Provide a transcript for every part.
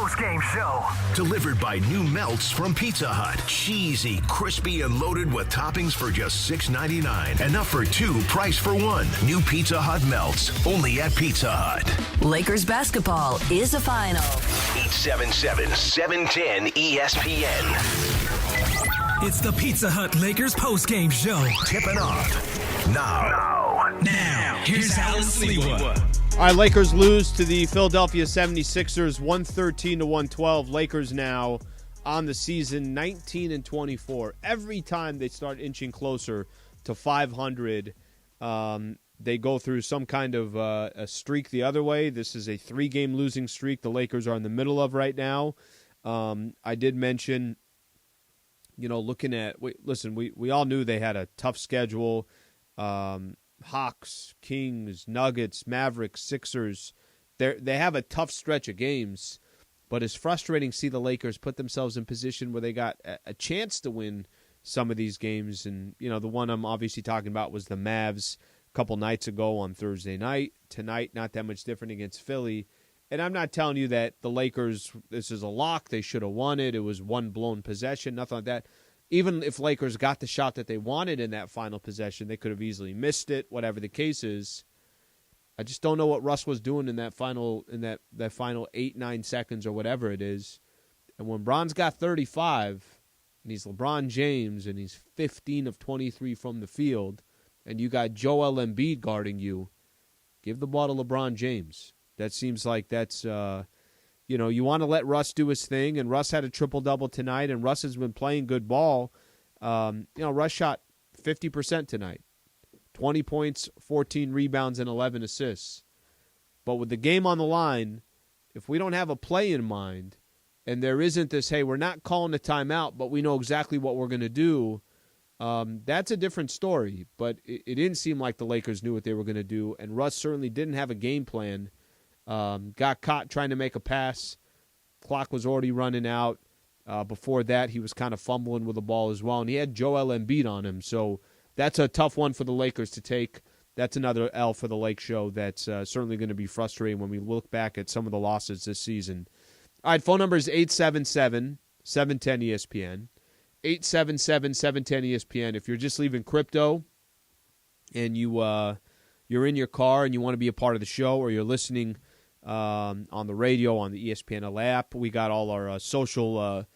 Postgame Show. Delivered by new melts from Pizza Hut. Cheesy, crispy, and loaded with toppings for just $6.99. Enough for two, price for one. New Pizza Hut melts. Only at Pizza Hut. Lakers basketball is a final. 877-710 ESPN. It's the Pizza Hut Lakers postgame show. Tipping off now. Here's Alan Sliwa. All right, Lakers lose to the Philadelphia 76ers 113-112. Lakers now on the season 19-24. Every time they start inching closer to 500, they go through some kind of a streak the other way. This is a 3-game losing streak the Lakers are in the middle of right now. I did mention, looking at – listen, we all knew they had a tough schedule. Hawks, Kings, Nuggets, Mavericks, Sixers. They have a tough stretch of games, but it's frustrating to see the Lakers put themselves in position where they got a chance to win some of these games. And, the one I'm obviously talking about was the Mavs a couple nights ago on Thursday night. Tonight, not that much different against Philly. And I'm not telling you that the Lakers, this is a lock, they should have won it. It was one blown possession, nothing like that. Even if Lakers got the shot that they wanted in that final possession, they could have easily missed it, whatever the case is. I just don't know what Russ was doing in that final 8-9 seconds or whatever it is. And when Bron's got 35, and he's LeBron James, and he's 15 of 23 from the field, and you got Joel Embiid guarding you, give the ball to LeBron James. That seems like that's you want to let Russ do his thing, and Russ had a triple-double tonight, and Russ has been playing good ball. Russ shot 50% tonight, 20 points, 14 rebounds, and 11 assists. But with the game on the line, if we don't have a play in mind, and there isn't this, hey, we're not calling a timeout, but we know exactly what we're going to do, that's a different story. But it didn't seem like the Lakers knew what they were going to do, and Russ certainly didn't have a game plan. Got caught trying to make a pass. Clock was already running out. Before that, he was kind of fumbling with the ball as well, and he had Joel Embiid on him. So that's a tough one for the Lakers to take. That's another L for the Lake Show that's certainly going to be frustrating when we look back at some of the losses this season. All right, phone number is 877-710-ESPN. 877-710-ESPN. If you're just leaving crypto and you're in your car and you want to be a part of the show, or you're listening on the radio, on the ESPN app, we got all our social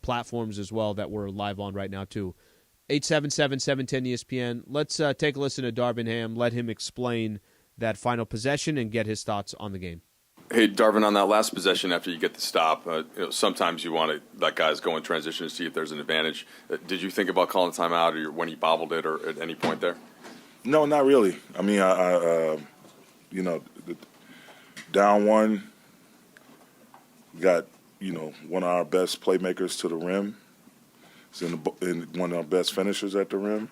platforms as well that we're live on right now too. 877-710-ESPN. Let's take a listen to Darvin Ham, let him explain that final possession and get his thoughts on the game. Hey, Darvin, on that last possession after you get the stop, sometimes you want to let guys go in transition to see if there's an advantage. Did you think about calling a timeout or when he bobbled it or at any point there? No, not really. I mean, down one, got, one of our best playmakers to the rim. He's in one of our best finishers at the rim.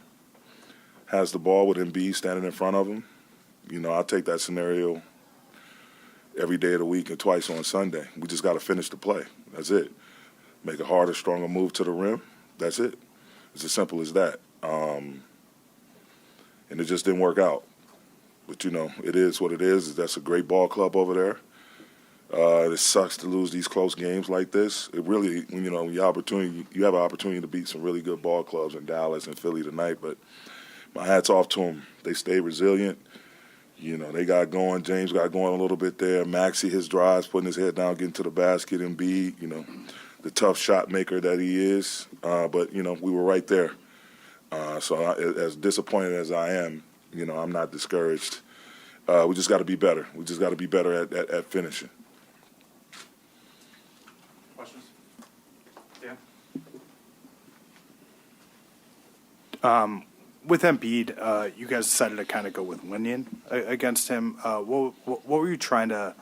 Has the ball with Embiid standing in front of him. I'll take that scenario every day of the week and twice on Sunday. We just got to finish the play. That's it. Make a harder, stronger move to the rim. That's it. It's as simple as that. And it just didn't work out. But, it is what it is. That's a great ball club over there. It sucks to lose these close games like this. It really, you have an opportunity to beat some really good ball clubs in Dallas and Philly tonight. But my hat's off to them. They stayed resilient. They got going. James got going a little bit there. Maxey, his drives, putting his head down, getting to the basket, and Embiid, the tough shot maker that he is. But, we were right there. So as disappointed as I am, I'm not discouraged. We just got to be better. We just got to be better at finishing. Questions? Yeah. With Embiid, you guys decided to kind of go with Linyon against him. What were you trying to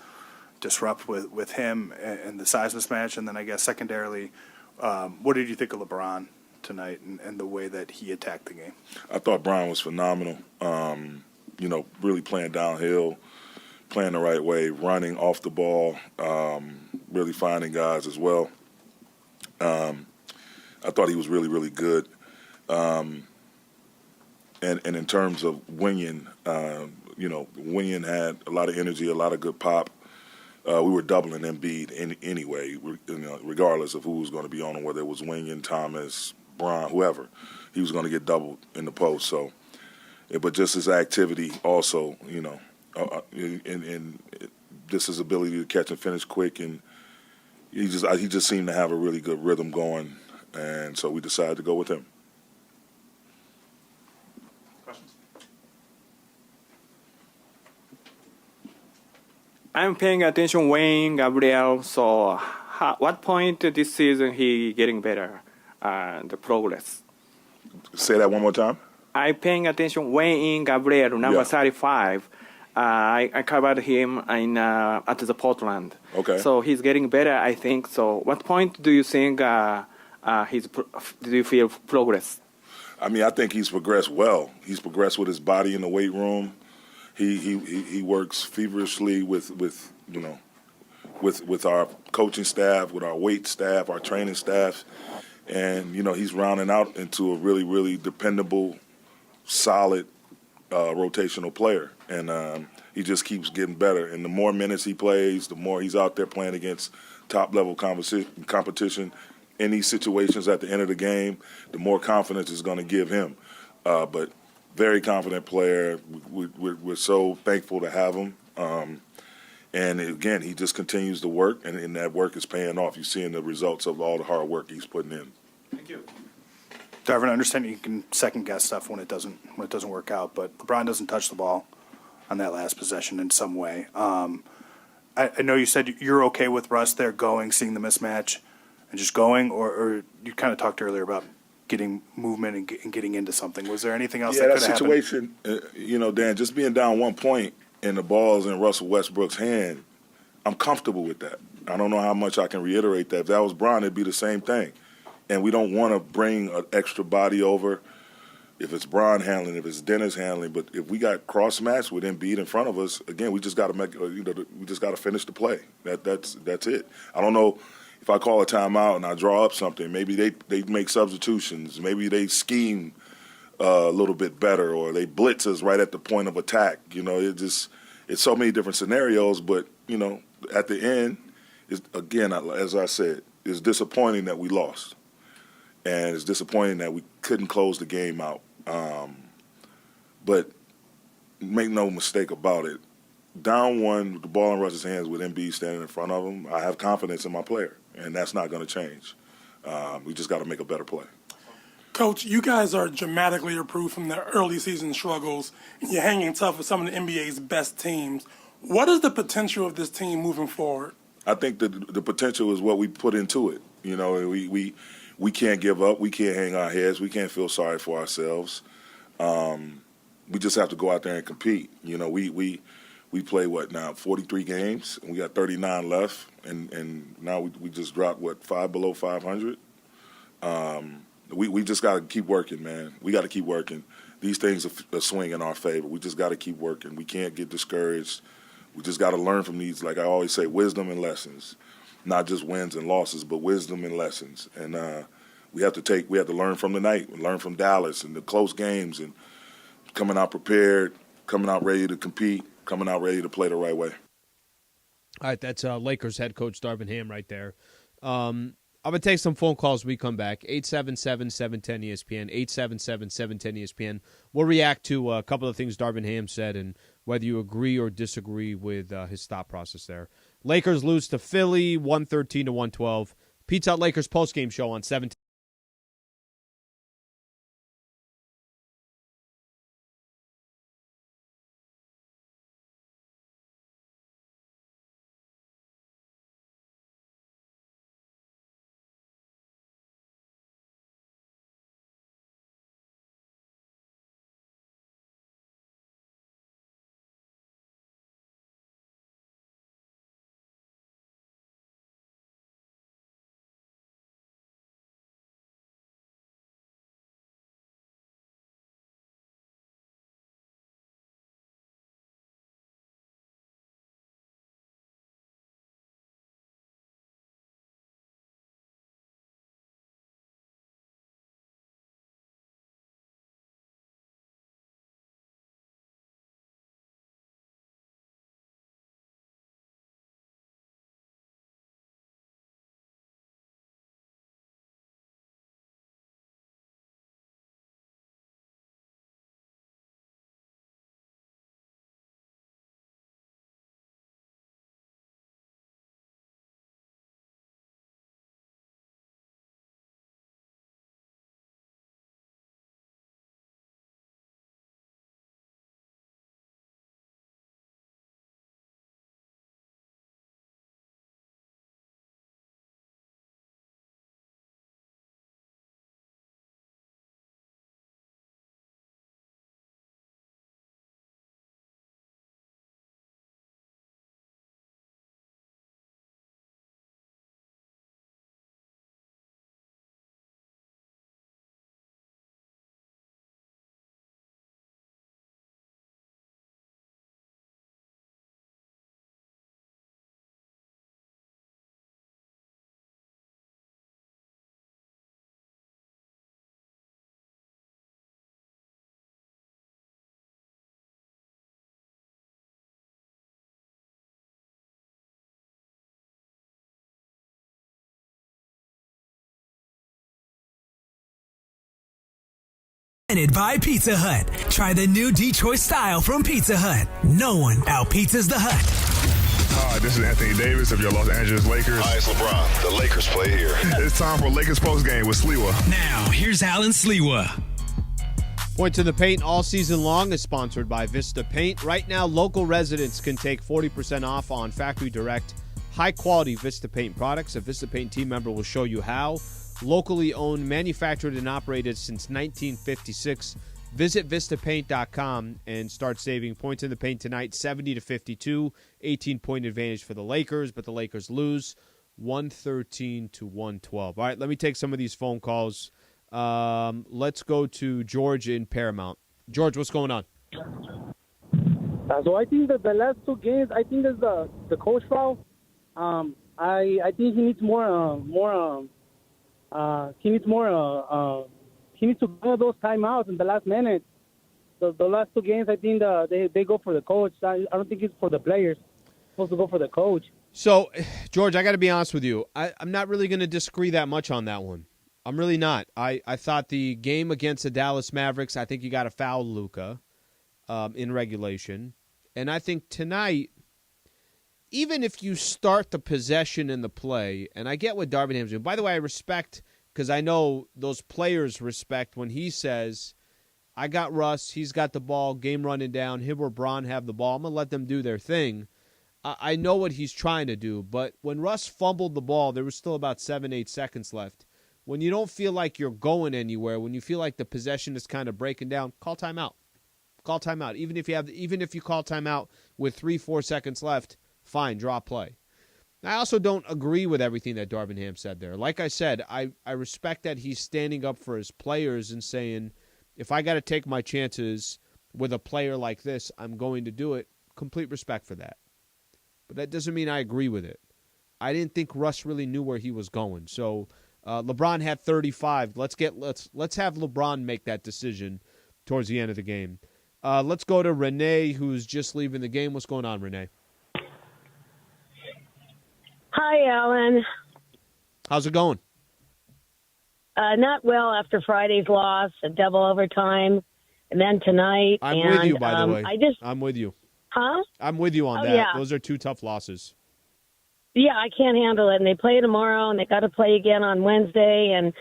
disrupt with him and the size mismatch? And then I guess secondarily, what did you think of LeBron tonight and the way that he attacked the game? I thought Brian was phenomenal. Really playing downhill, playing the right way, running off the ball, really finding guys as well. I thought he was really, really good. And in terms of Winyon, Winyon had a lot of energy, a lot of good pop. we were doubling Embiid anyway, regardless of who was going to be on him, whether it was Wingen, Thomas, Bron, whoever. He was going to get doubled in the post. So, but just his activity also, and just his ability to catch and finish quick, and he just seemed to have a really good rhythm going, and so we decided to go with him. I'm paying attention Wayne, Gabriel. So, what point this season he getting better? The progress. Say that one more time. I'm paying attention Wayne, Gabriel, number 35. I covered him at the Portland. Okay. So he's getting better, I think. So, what point do you think do you feel progress? I mean, I think he's progressed well. He's progressed with his body in the weight room. He works feverishly with our coaching staff, with our weight staff, our training staff, and he's rounding out into a really, really dependable, solid rotational player, and he just keeps getting better. And the more minutes he plays, the more he's out there playing against top-level competition in these situations at the end of the game, the more confidence it's going to give him. But very confident player. We're so thankful to have him. And again, he just continues to work, and that work is paying off. You're seeing the results of all the hard work he's putting in. Thank you. Darvin, I understand you can second guess stuff when it doesn't work out, but LeBron doesn't touch the ball on that last possession in some way. I know you said you're okay with Russ there going, seeing the mismatch, and just going, or you kind of talked earlier about getting movement and getting into something. Was there anything else that could happen? Yeah, that situation, Dan, just being down 1 point and the ball's in Russell Westbrook's hand, I'm comfortable with that. I don't know how much I can reiterate that. If that was Bron, it'd be the same thing. And we don't want to bring an extra body over if it's Bron handling, if it's Dennis handling. But if we got cross-matched with Embiid in front of us, again, we just got to we just got to finish the play. That's it. I don't know. If I call a timeout and I draw up something, maybe they make substitutions. Maybe they scheme a little bit better, or they blitz us right at the point of attack. It's so many different scenarios. But at the end, again, as I said, it's disappointing that we lost, and it's disappointing that we couldn't close the game out. But make no mistake about it. Down one with the ball in Russ's hands with Embiid standing in front of him, I have confidence in my player, and that's not going to change. We just got to make a better play. Coach, you guys are dramatically improved from the early season struggles, and you're hanging tough with some of the NBA's best teams. What is the potential of this team moving forward? I think that the potential is what we put into it. We can't give up. We can't hang our heads. We can't feel sorry for ourselves. We just have to go out there and compete. We play, 43 games, and we got 39 left, and now we just dropped, 5 below 500? We just got to keep working, man. We got to keep working. These things are swing in our favor. We just got to keep working. We can't get discouraged. We just got to learn from these, like I always say, wisdom and lessons, not just wins and losses, but wisdom and lessons. And we have to learn from tonight, learn from Dallas and the close games, and coming out prepared, coming out ready to compete, coming out ready to play the right way. All right, that's Lakers head coach Darvin Ham right there. I'm going to take some phone calls when we come back. 877-710-ESPN, 877-710-ESPN. We'll react to a couple of things Darvin Ham said and whether you agree or disagree with his thought process there. Lakers lose to Philly, 113-112. Pizza Hut Lakers postgame show on 710. Presented by Pizza Hut. Try the new Detroit style from Pizza Hut. No one out-pizzas the Hut. Hi, this is Anthony Davis of your Los Angeles Lakers. Hi, it's LeBron. The Lakers play here. It's time for Lakers Postgame with Sliwa. Now, here's Alan Sliwa. Point to the Paint all season long is sponsored by Vista Paint. Right now, local residents can take 40% off on factory direct, high-quality Vista Paint products. A Vista Paint team member will show you how. Locally owned, manufactured, and operated since 1956. Visit VistaPaint.com and start saving. Points in the paint tonight, 70-52, 18-point advantage for the Lakers, but the Lakers lose 113-112. All right, let me take some of these phone calls. Let's go to George in Paramount. George, what's going on? So I think that the last two games, I think there's the coach foul. I think he needs he needs to call those timeouts in the last minute. The last two games, I think they go for the coach. I don't think it's for the players. It's supposed to go for the coach. So, George, I got to be honest with you. I'm not really going to disagree that much on that one. I'm really not. I thought the game against the Dallas Mavericks, I think you got to foul Luka in regulation. And I think tonight, even if you start the possession in the play, and I get what Darvin doing. By the way, I respect, because I know those players respect when he says, I got Russ, he's got the ball, game running down, him or Bron have the ball, I'm going to let them do their thing. I know what he's trying to do, but when Russ fumbled the ball, there was still about 7-8 seconds left. When you don't feel like you're going anywhere, when you feel like the possession is kind of breaking down, call timeout. Call timeout. Even if you call timeout with 3-4 seconds left, fine, draw play. I also don't agree with everything that Darvin Ham said there. Like I said, I respect that he's standing up for his players and saying, if I got to take my chances with a player like this, I'm going to do it. Complete respect for that. But that doesn't mean I agree with it. I didn't think Russ really knew where he was going. So LeBron had 35. Let's have LeBron make that decision towards the end of the game. Let's go to Renee, who's just leaving the game. What's going on, Renee? Hi, Alan. How's it going? Not well after Friday's loss, a double overtime, and then tonight. I'm with you, by the way. I'm with you. Huh? I'm with you on that. Yeah. Those are two tough losses. Yeah, I can't handle it. And they play tomorrow, and they got to play again on Wednesday. And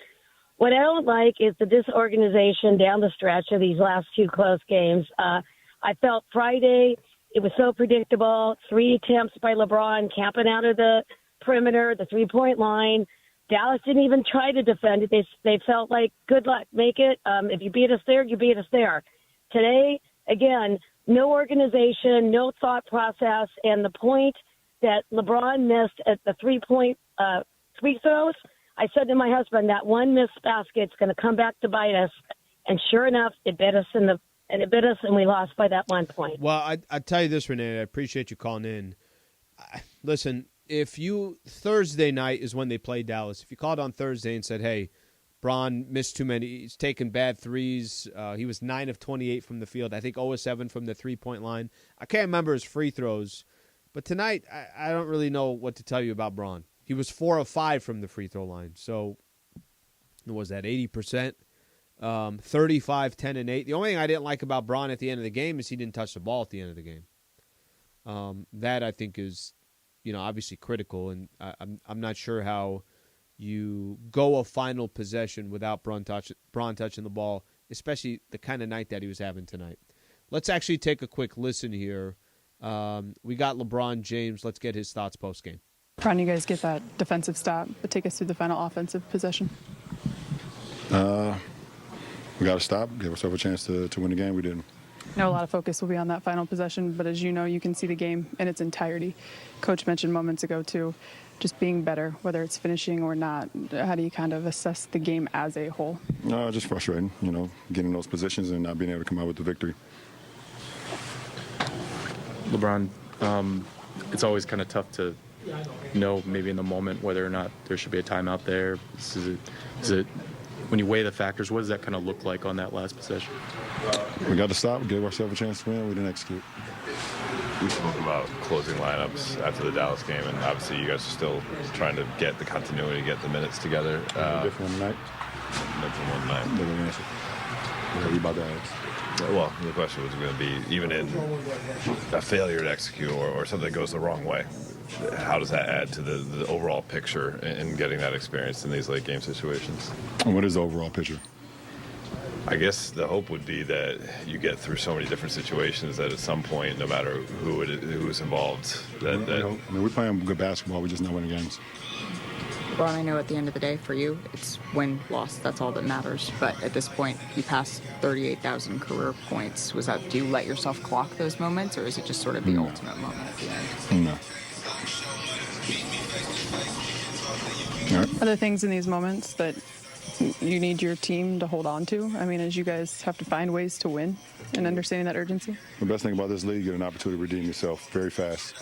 what I don't like is the disorganization down the stretch of these last two close games. I felt Friday, it was so predictable. 3 attempts by LeBron camping out of the perimeter, the three-point line. Dallas didn't even try to defend it. They felt like, good luck, make it. If you beat us there, you beat us there. Today, again, no organization, no thought process, and the point that LeBron missed at the three-point free throws, I said to my husband, that one missed basket's going to come back to bite us. And sure enough, it bit us and we lost by that 1 point. Well, I tell you this, Renee, I appreciate you calling in. Listen, Thursday night is when they played Dallas. If you called on Thursday and said, hey, Bron missed too many, he's taken bad threes. He was 9 of 28 from the field. I think 0 of 7 from the three-point line. I can't remember his free throws. But tonight, I don't really know what to tell you about Bron. He was 4 of 5 from the free throw line. So, what was that, 80%? 35, 10, and 8. The only thing I didn't like about Bron at the end of the game is he didn't touch the ball at the end of the game. That, I think, is, obviously critical. And I'm not sure how you go a final possession without Bron touching the ball, especially the kind of night that he was having tonight. Let's actually take a quick listen here. We got LeBron James. Let's get his thoughts post-game. Bron, you guys get that defensive stop, but take us through the final offensive possession. We got to stop, give ourselves a chance to win the game. We didn't. I know a lot of focus will be on that final possession, but as you know, you can see the game in its entirety. Coach mentioned moments ago, too, just being better, whether it's finishing or not. How do you kind of assess the game as a whole? Just frustrating, getting those positions and not being able to come out with the victory. LeBron, it's always kind of tough to know maybe in the moment whether or not there should be a timeout there. Is it when you weigh the factors, what does that kind of look like on that last possession? We got to stop, give ourselves a chance to win. We didn't execute. We spoke about closing lineups after the Dallas game, and obviously you guys are still trying to get the continuity, get the minutes together. Different one night. Different one night. whatever you about to ask. Well, the question was going to be, even in a failure to execute or something that goes the wrong way, how does that add to the overall picture in getting that experience in these late game situations? And what is the overall picture? I guess the hope would be that you get through so many different situations that at some point, no matter who's involved, that I mean, we're playing good basketball. We're just not winning games. Ron, I know at the end of the day, for you, it's win, loss. That's all that matters. But at this point, you passed 38,000 career points. Do you let yourself clock those moments, or is it just sort of the ultimate moment at the end? No. Are there things in these moments that you need your team to hold on to? I mean, as you guys have to find ways to win and understanding that urgency? The best thing about this league, you get an opportunity to redeem yourself very fast.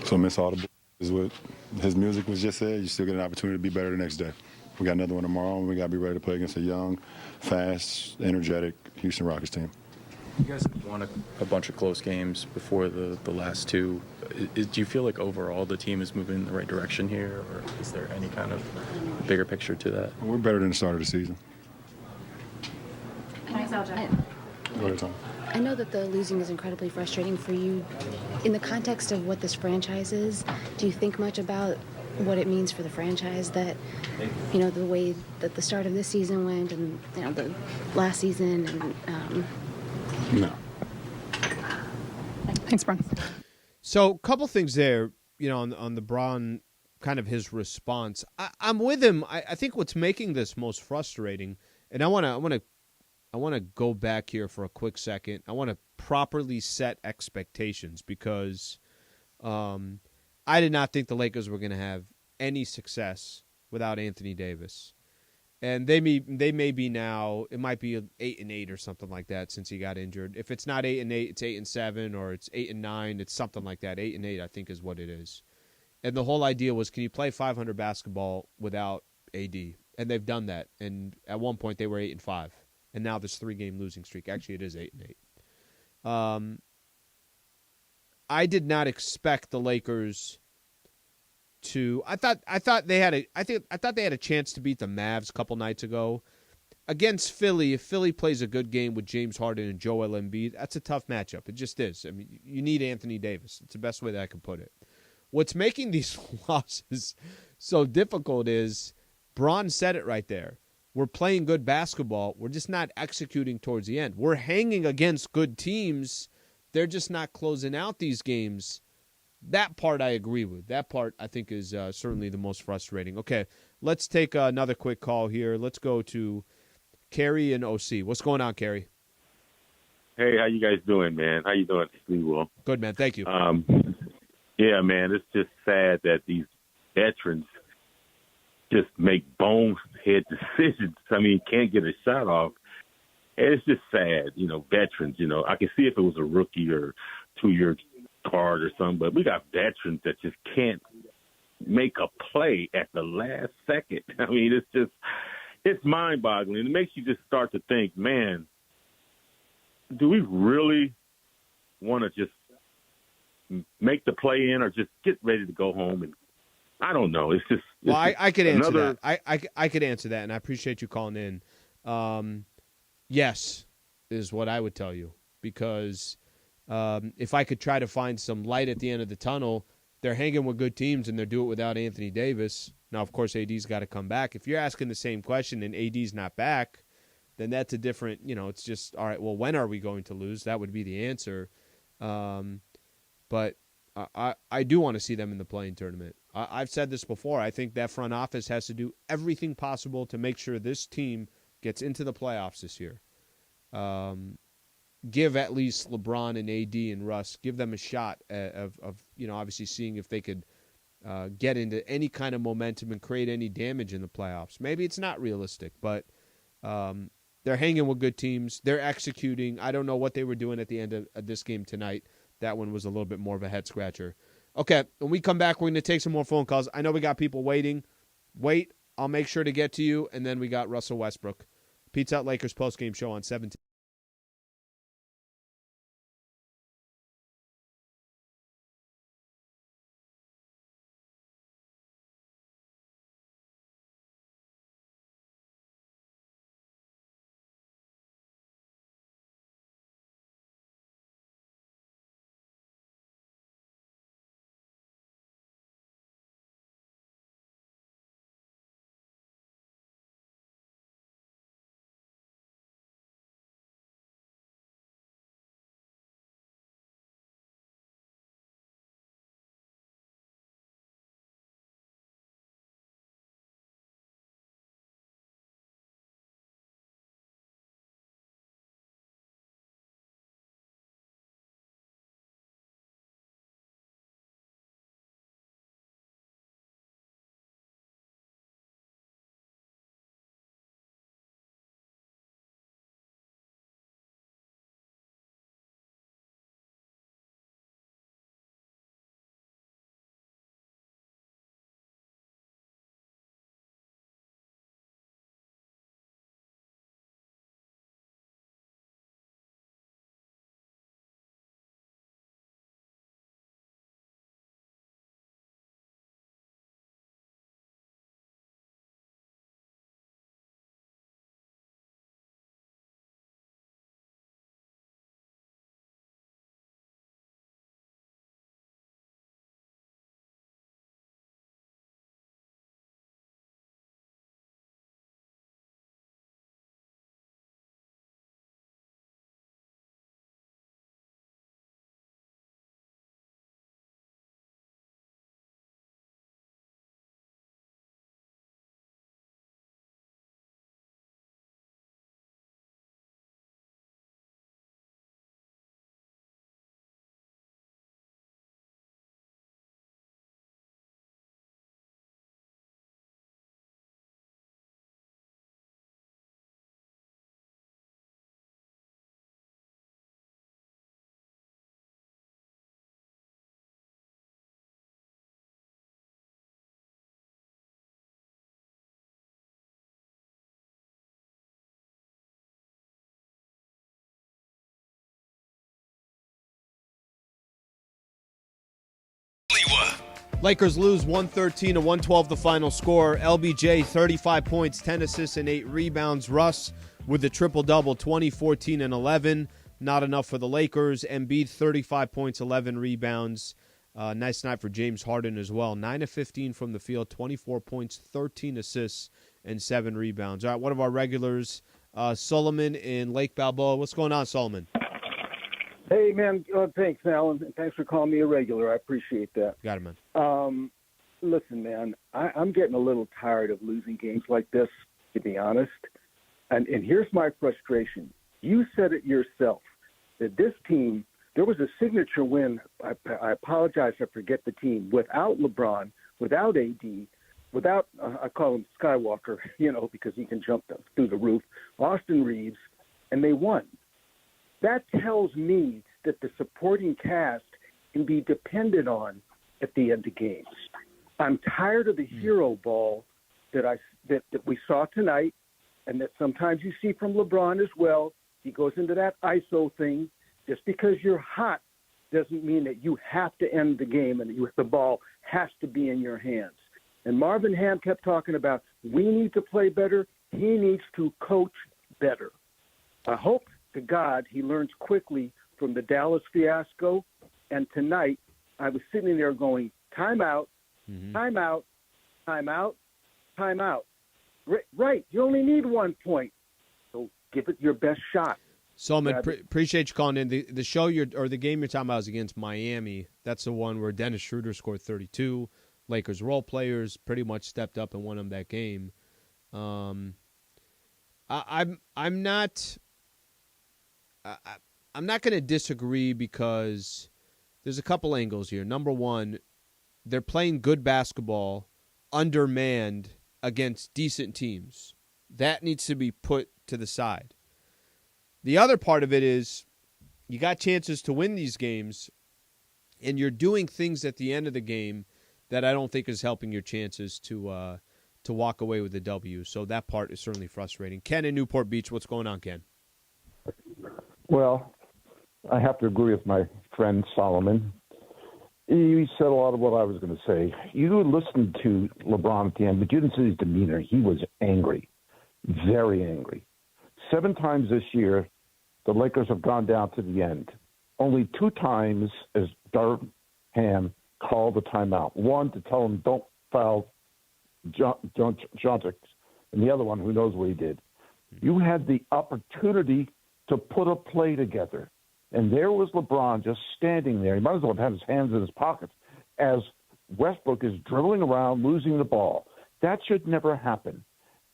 So Miss Audible is what his music was just said. You still get an opportunity to be better the next day. We got another one tomorrow, and we got to be ready to play against a young, fast, energetic Houston Rockets team. You guys have won a bunch of close games before the last two. Do you feel like overall the team is moving in the right direction here, or is there any kind of bigger picture to that? We're better than the start of the season. Go ahead, Tom. I know that the losing is incredibly frustrating for you. In the context of what this franchise is, do you think much about what it means for the franchise that, the way that the start of this season went and, the last season and... No. Thanks, Brian. So, a couple things there, on the Braun, kind of his response. I'm with him. I think what's making this most frustrating, and I want to go back here for a quick second. I want to properly set expectations because I did not think the Lakers were going to have any success without Anthony Davis. And they may be now. It might be 8-8 or something like that since he got injured. If it's not 8-8, it's 8-7, or it's 8-9. It's something like that. 8-8, I think, is what it is. And the whole idea was, can you play 500 basketball without AD? And they've done that. And at one point they were 8-5, and now this 3-game losing streak. Actually, it is 8-8. I did not expect the Lakers to. I thought they had a chance to beat the Mavs a couple nights ago against Philly. If Philly plays a good game with James Harden and Joel Embiid, that's a tough matchup. It just is. I mean, you need Anthony Davis. It's the best way that I can put it. What's making these losses so difficult is Braun said it right there. We're playing good basketball. We're just not executing towards the end. We're hanging against good teams. They're just not closing out these games. That part I agree with. That part I think is certainly the most frustrating. Okay, let's take another quick call here. Let's go to Kerry and OC. What's going on, Kerry? Hey, how you guys doing, man? How you doing, Sliwa? Good, man. Thank you. Yeah, man, it's just sad that these veterans just make bonehead decisions. I mean, can't get a shot off. And it's just sad, veterans, I can see if it was a rookie or 2-year guard or something, but we got veterans that just can't make a play at the last second. I mean, it's mind-boggling. It makes you just start to think, man, do we really want to just make the play in or just get ready to go home? And I don't know. It's just I could answer that. I could answer that, and I appreciate you calling in. Yes, is what I would tell you, because if I could try to find some light at the end of the tunnel, they're hanging with good teams and they're doing it without Anthony Davis. Now, of course, AD's got to come back. If you're asking the same question and AD's not back, then that's a different, it's just, all right, well, when are we going to lose? That would be the answer. But I do want to see them in the play-in tournament. I've said this before. I think that front office has to do everything possible to make sure this team gets into the playoffs this year. Give at least LeBron and AD and Russ, give them a shot of obviously seeing if they could get into any kind of momentum and create any damage in the playoffs. Maybe it's not realistic, but they're hanging with good teams. They're executing. I don't know what they were doing at the end of this game tonight. That one was a little bit more of a head-scratcher. Okay, when we come back, we're going to take some more phone calls. I know we got people waiting. Wait, I'll make sure to get to you, and then we got Russell Westbrook. Pizza Hut Lakers postgame show on 17. Lakers lose 113-112 the final score. LBJ 35 points, 10 assists, and 8 rebounds. Russ with the triple-double, 20, 14, and 11. Not enough for the Lakers. Embiid 35 points, 11 rebounds. Nice night for James Harden as well. 9 of 15 from the field, 24 points, 13 assists, and 7 rebounds. All right, one of our regulars, Solomon in Lake Balboa. What's going on, Solomon? Hey, man, thanks, Alan. Thanks for calling me a regular. I appreciate that. Got it, man. Listen, man, I'm getting a little tired of losing games like this, to be honest. And here's my frustration. You said it yourself, that this team, there was a signature win. I apologize, I forget the team. Without LeBron, without AD, without, I call him Skywalker, because he can jump through the roof, Austin Reeves, and they won. That tells me that the supporting cast can be depended on at the end of games. I'm tired of the hero ball that we saw tonight, and that sometimes you see from LeBron as well. He goes into that ISO thing. Just because you're hot doesn't mean that you have to end the game and the ball has to be in your hands. And Marvin Ham kept talking about, we need to play better. He needs to coach better. I hope to God he learns quickly from the Dallas fiasco. And tonight, I was sitting there going, timeout, timeout, timeout, timeout. Right, you only need 1 point. So give it your best shot. Solomon, appreciate you calling in. The show the game you're talking about is against Miami. That's the one where Dennis Schroeder scored 32. Lakers role players pretty much stepped up and won them that game. I'm not going to disagree because there's a couple angles here. Number one, they're playing good basketball, undermanned against decent teams. That needs to be put to the side. The other part of it is you got chances to win these games, and you're doing things at the end of the game that I don't think is helping your chances to walk away with the W. So that part is certainly frustrating. Ken in Newport Beach, what's going on, Ken? Well, I have to agree with my friend Solomon. He said a lot of what I was going to say. You listened to LeBron at the end, but you didn't see his demeanor. He was angry, very angry. 7 times this year, the Lakers have gone down to the end. Only 2 times has Darvin Ham called the timeout. One to tell him don't foul Johnson, and the other one who knows what he did. You had the opportunity to put a play together. And there was LeBron just standing there. He might as well have had his hands in his pockets as Westbrook is dribbling around, losing the ball. That should never happen.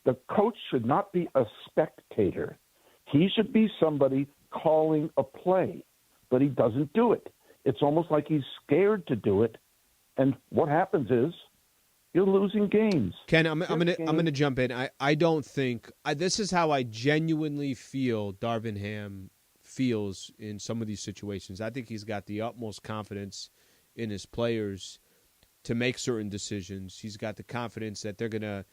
The coach should not be a spectator. He should be somebody calling a play, but he doesn't do it. It's almost like he's scared to do it. And what happens is you're losing games. Ken, I'm gonna jump in. I don't think this is how I genuinely feel Darvin Ham feels in some of these situations. I think he's got the utmost confidence in his players to make certain decisions. He's got the confidence that they're gonna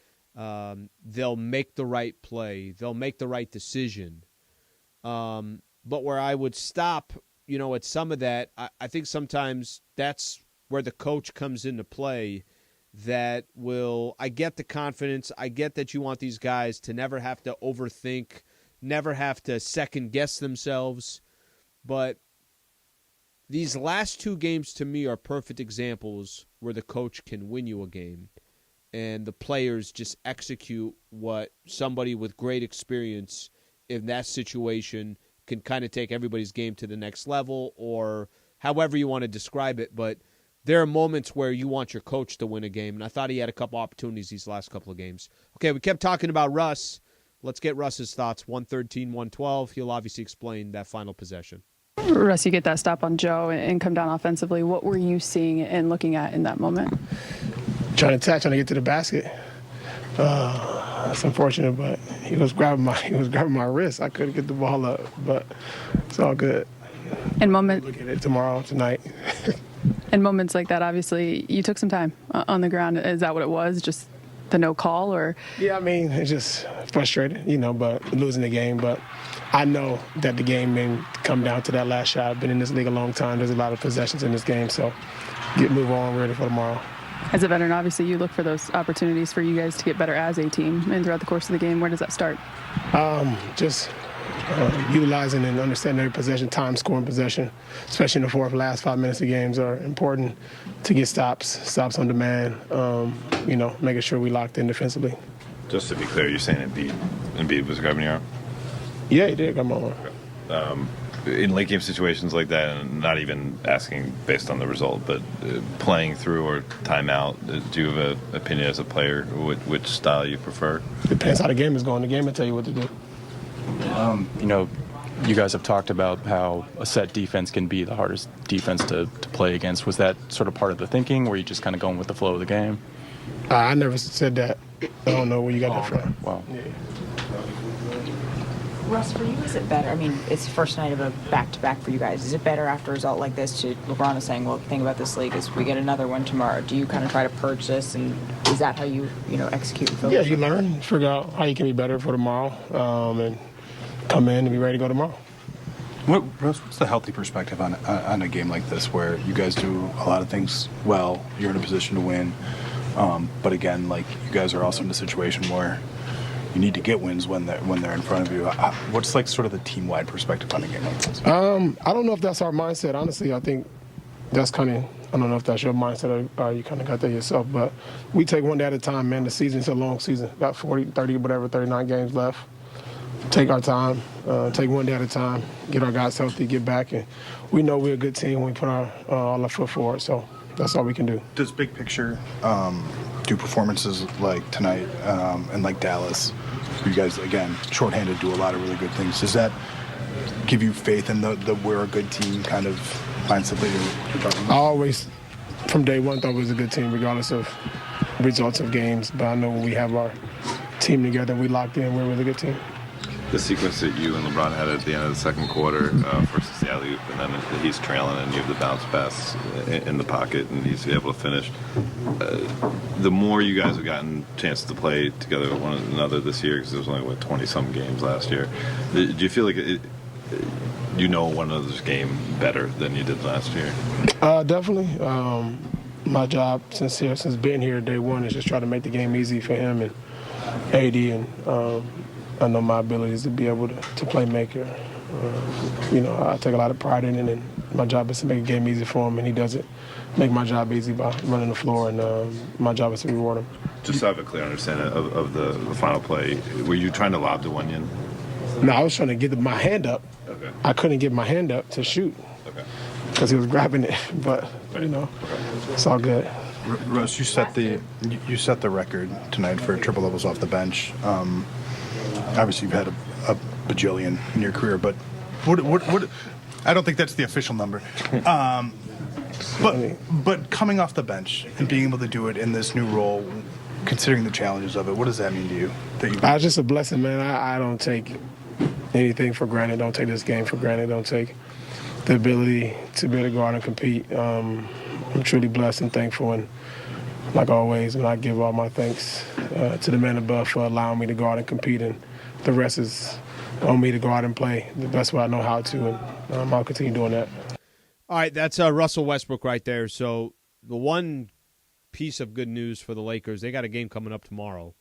they'll make the right play, they'll make the right decision. But where I would stop, at some of that, I think sometimes that's where the coach comes into play. I get the confidence. I get that you want these guys to never have to overthink, never have to second guess themselves. But these last 2 games to me are perfect examples where the coach can win you a game and the players just execute what somebody with great experience in that situation can kind of take everybody's game to the next level, or however you want to describe it. But there are moments where you want your coach to win a game, and I thought he had a couple opportunities these last couple of games. Okay, we kept talking about Russ. Let's get Russ's thoughts. 113-112. He'll obviously explain that final possession. Russ, you get that stop on Joe and come down offensively. What were you seeing and looking at in that moment? Trying to get to the basket. That's unfortunate, but he was grabbing my wrist. I couldn't get the ball up, but it's all good. In moments, look at it tonight. In moments like that, obviously, you took some time on the ground. Is that what it was? Just the no call, or? Yeah, I mean, it's just frustrating, but losing the game. But I know that the game may come down to that last shot. I've been in this league a long time. There's a lot of possessions in this game, so move on, ready for tomorrow. As a veteran, obviously, you look for those opportunities for you guys to get better as a team. And throughout the course of the game, where does that start? Just utilizing and understanding every possession, time scoring possession, especially in the last 5 minutes of games are important to get stops on demand, making sure we locked in defensively. Just to be clear, you're saying Embiid was grabbing your arm? Yeah, he did. Come on. In late game situations like that, and not even asking based on the result, but playing through or timeout, do you have an opinion as a player which style you prefer? Depends how the game is going. The game will tell you what to do. You guys have talked about how a set defense can be the hardest defense to play against. Was that sort of part of the thinking? Were you just kind of going with the flow of the game? I never said that. I don't know where you got that from. Wow. Yeah. Russ, for you, is it better? I mean, it's the first night of a back-to-back for you guys. Is it better after a result like this to LeBron is saying, well, the thing about this league is we get another one tomorrow. Do you kind of try to purge this, and is that how you execute? Yeah, you learn, figure out how you can be better for tomorrow, and come in and be ready to go tomorrow. Russ, what's the healthy perspective on a game like this where you guys do a lot of things well, you're in a position to win, but again, like you guys are also in a situation where you need to get wins when they're in front of you. What's like sort of the team-wide perspective on a game like this? I don't know if that's our mindset. Honestly, I think that's kind of, I don't know if that's your mindset or you kind of got that yourself, but we take one day at a time, man. The season's a long season. Got 40, 30, whatever, 39 games left. Take our time, take one day at a time, get our guys healthy, get back, and we know we're a good team when we put all our foot forward, so that's all we can do. Does big picture do performances like tonight and like Dallas, you guys, again, shorthanded, do a lot of really good things. Does that give you faith in the we're a good team kind of mindset that you're talking about? I always, from day one, thought we was a good team, regardless of results of games, but I know when we have our team together, we locked in, we're a really good team. The sequence that you and LeBron had at the end of the second quarter versus the alley-oop, and then he's trailing and you have the bounce pass in the pocket and he's able to finish. The more you guys have gotten chances to play together with one another this year, because there was only, 20-some games last year, do you feel like you know one another's game better than you did last year? Definitely. My job since being here day one is just try to make the game easy for him and AD, and I know my abilities to be able to play maker. I take a lot of pride in it, and my job is to make a game easy for him, and he does it. Make my job easy by running the floor, and my job is to reward him. Just so I have a clear understanding of the final play, were you trying to lob to Wenyan? No, I was trying to get my hand up. Okay. I couldn't get my hand up to shoot because he was grabbing it, but, it's all good. Russ, you set the record tonight for triple doubles off the bench. Obviously, you've had a bajillion in your career, but what? I don't think that's the official number. But coming off the bench and being able to do it in this new role, considering the challenges of it, what does that mean to you? It's just a blessing, man. I don't take anything for granted. Don't take this game for granted. Don't take the ability to be able to go out and compete. I'm truly blessed and thankful, and like always, and I give all my thanks to the man above for allowing me to go out and compete, and the rest is on me to go out and play the best way I know how to, and I'll continue doing that. All right, that's Russell Westbrook right there. So the one piece of good news for the Lakers, they got a game coming up tomorrow.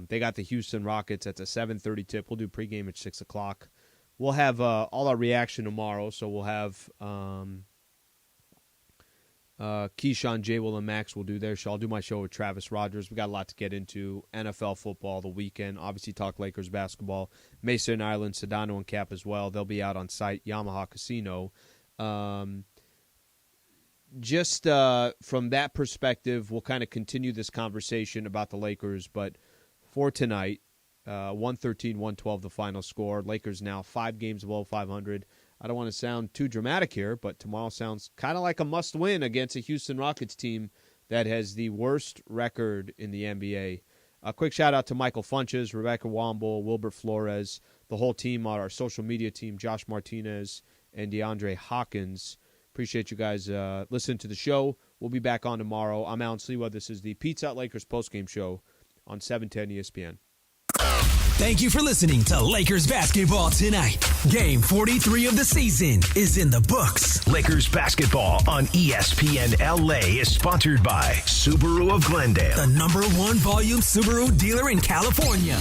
They got the Houston Rockets at the 7:30 tip. We'll do pregame at 6 o'clock. We'll have all our reaction tomorrow, so we'll have Keyshawn, J. Will, and Max will do their show. I'll do my show with Travis Rogers. We got a lot to get into. NFL football the weekend. Obviously, talk Lakers basketball. Mason Island, Sedano, and Cap as well. They'll be out on site. Yamaha Casino. Just from that perspective, we'll kind of continue this conversation about the Lakers. But for tonight, 113-112 the final score. Lakers now 5 games below 500. I don't want to sound too dramatic here, but tomorrow sounds kind of like a must-win against a Houston Rockets team that has the worst record in the NBA. A quick shout-out to Michael Funches, Rebecca Womble, Wilbert Flores, the whole team on our social media team, Josh Martinez and DeAndre Hawkins. Appreciate you guys listening to the show. We'll be back on tomorrow. I'm Alan Sliwa. This is the Pizza Hut Lakers postgame show on 710 ESPN. Thank you for listening to Lakers Basketball Tonight. Game 43 of the season is in the books. Lakers basketball on ESPN LA is sponsored by Subaru of Glendale, the #1 volume Subaru dealer in California.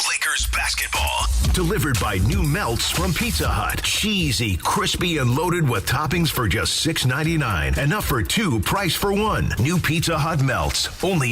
Lakers basketball delivered by new melts from Pizza Hut. Cheesy, crispy, and loaded with toppings for just $6.99. Enough for 2, price for 1. New Pizza Hut melts only